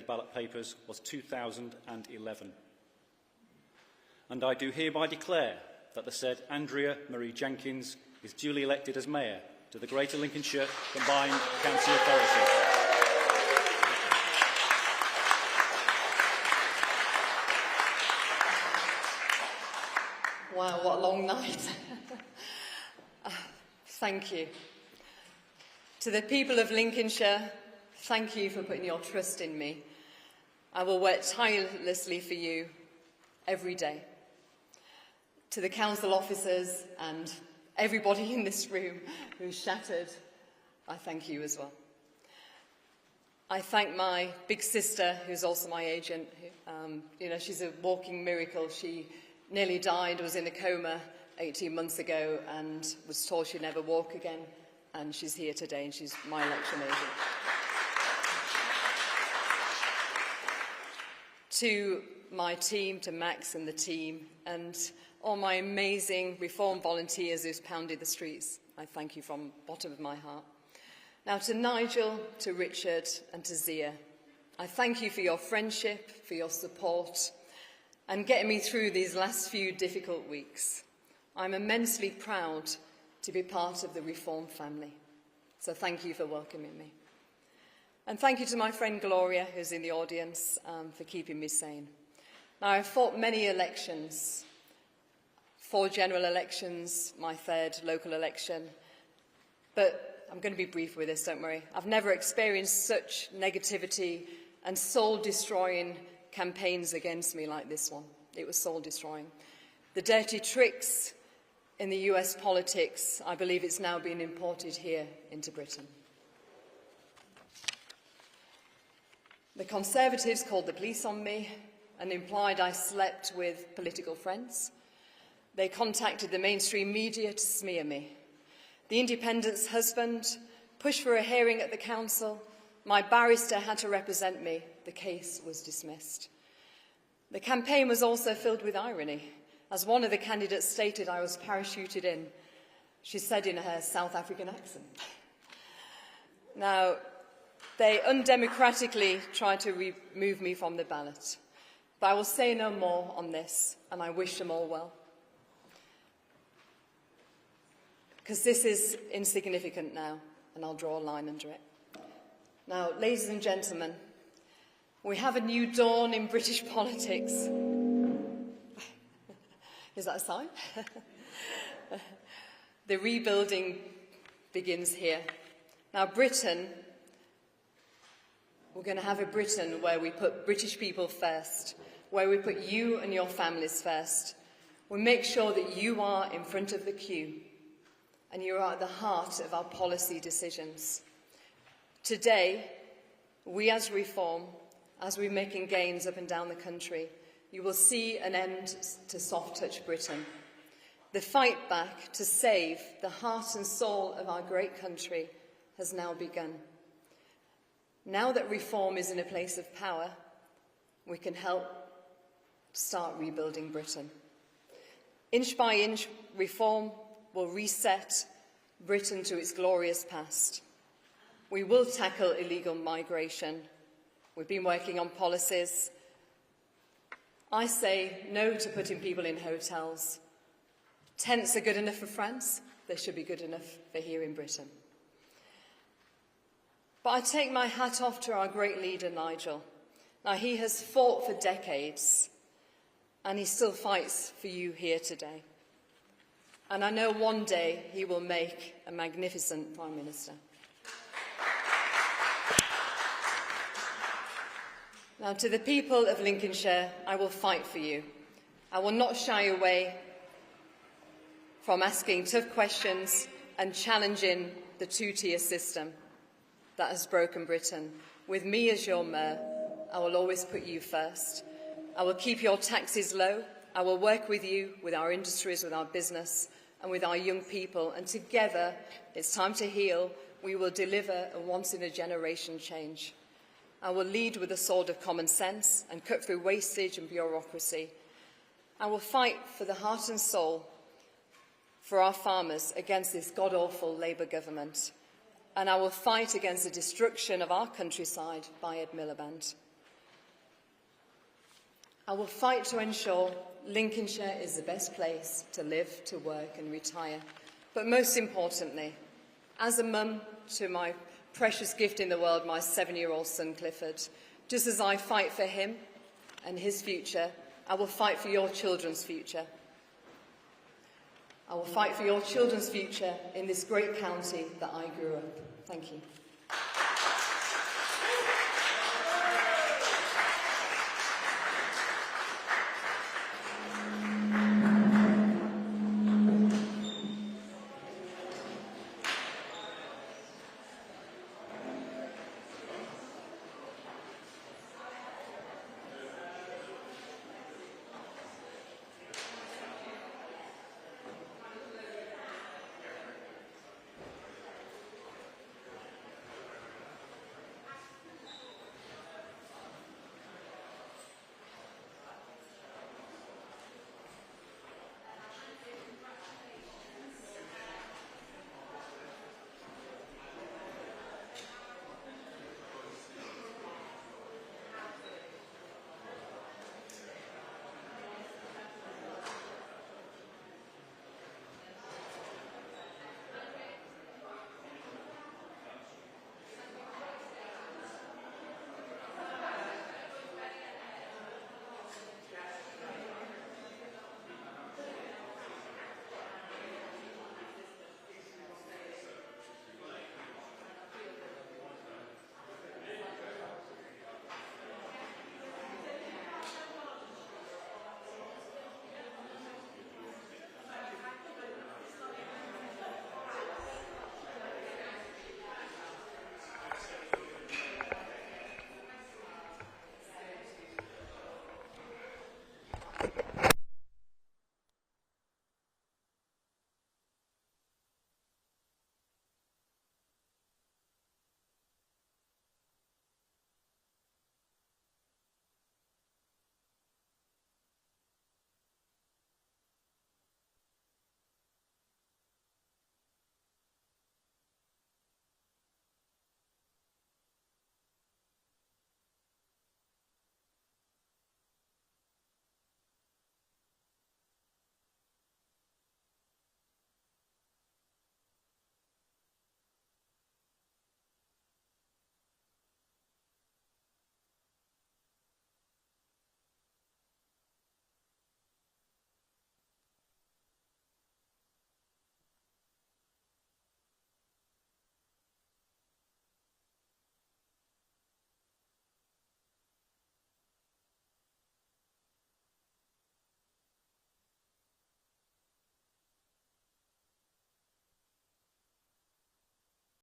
ballot papers was 2011. And I do hereby declare that the said Andrea Marie Jenkyns is duly elected as Mayor to the Greater Lincolnshire Combined County Authority. Wow, what a long night. Thank you. To the people of Lincolnshire, thank you for putting your trust in me. I will work tirelessly for you every day. To the council officers and everybody in this room who's shattered, I thank you as well. I thank my big sister, who's also my agent. She's a walking miracle. She nearly died, was in a coma 18 months ago and was told she'd never walk again. And she's here today and she's my election agent. To my team, to Max and the team, and all my amazing Reform volunteers who's pounded the streets, I thank you from the bottom of my heart. Now to Nigel, to Richard and to Zia, I thank you for your friendship, for your support, and getting me through these last few difficult weeks. I'm immensely proud to be part of the Reform family. So thank you for welcoming me. And thank you to my friend Gloria, who's in the audience, for keeping me sane. Now, I've fought many elections, 4 general elections, my 3rd local election, but I'm going to be brief with this, don't worry. I've never experienced such negativity and soul-destroying campaigns against me like this one. It was soul-destroying. The dirty tricks in the US politics, I believe it's now being imported here into Britain. The Conservatives called the police on me and implied I slept with political friends. They contacted the mainstream media to smear me. The Independent's husband pushed for a hearing at the council. My barrister had to represent me. The case was dismissed. The campaign was also filled with irony. As one of the candidates stated, I was parachuted in. She said in her South African accent. Now, they undemocratically tried to remove me from the ballot. But I will say no more on this, and I wish them all well. Because this is insignificant now, and I'll draw a line under it. Now, ladies and gentlemen, we have a new dawn in British politics. Is that a sign? The rebuilding begins here. Now, Britain, we're going to have a Britain where we put British people first, where we put you and your families first. We make sure that you are in front of the queue and you are at the heart of our policy decisions. Today, we as Reform, as we're making gains up and down the country, you will see an end to soft-touch Britain. The fight back to save the heart and soul of our great country has now begun. Now that Reform is in a place of power, we can help start rebuilding Britain. Inch by inch, Reform will reset Britain to its glorious past. We will tackle illegal migration. We've been working on policies. I say no to putting people in hotels. Tents are good enough for France. They should be good enough for here in Britain. But I take my hat off to our great leader, Nigel. Now, he has fought for decades, and he still fights for you here today. And I know one day he will make a magnificent Prime Minister. Now, to the people of Lincolnshire, I will fight for you. I will not shy away from asking tough questions and challenging the two-tier system that has broken Britain. With me as your mayor, I will always put you first. I will keep your taxes low. I will work with you, with our industries, with our business, and with our young people. And together, it's time to heal. We will deliver a once-in-a-generation change. I will lead with a sword of common sense and cut through wastage and bureaucracy. I will fight for the heart and soul for our farmers against this god-awful Labour government. And I will fight against the destruction of our countryside by Ed Miliband. I will fight to ensure Lincolnshire is the best place to live, to work and retire. But most importantly, as a mum to my precious gift in the world, my 7-year-old son Clifford, just as I fight for him and his future, I will fight for your children's future. I will fight for your children's future in this great county that I grew up. Thank you.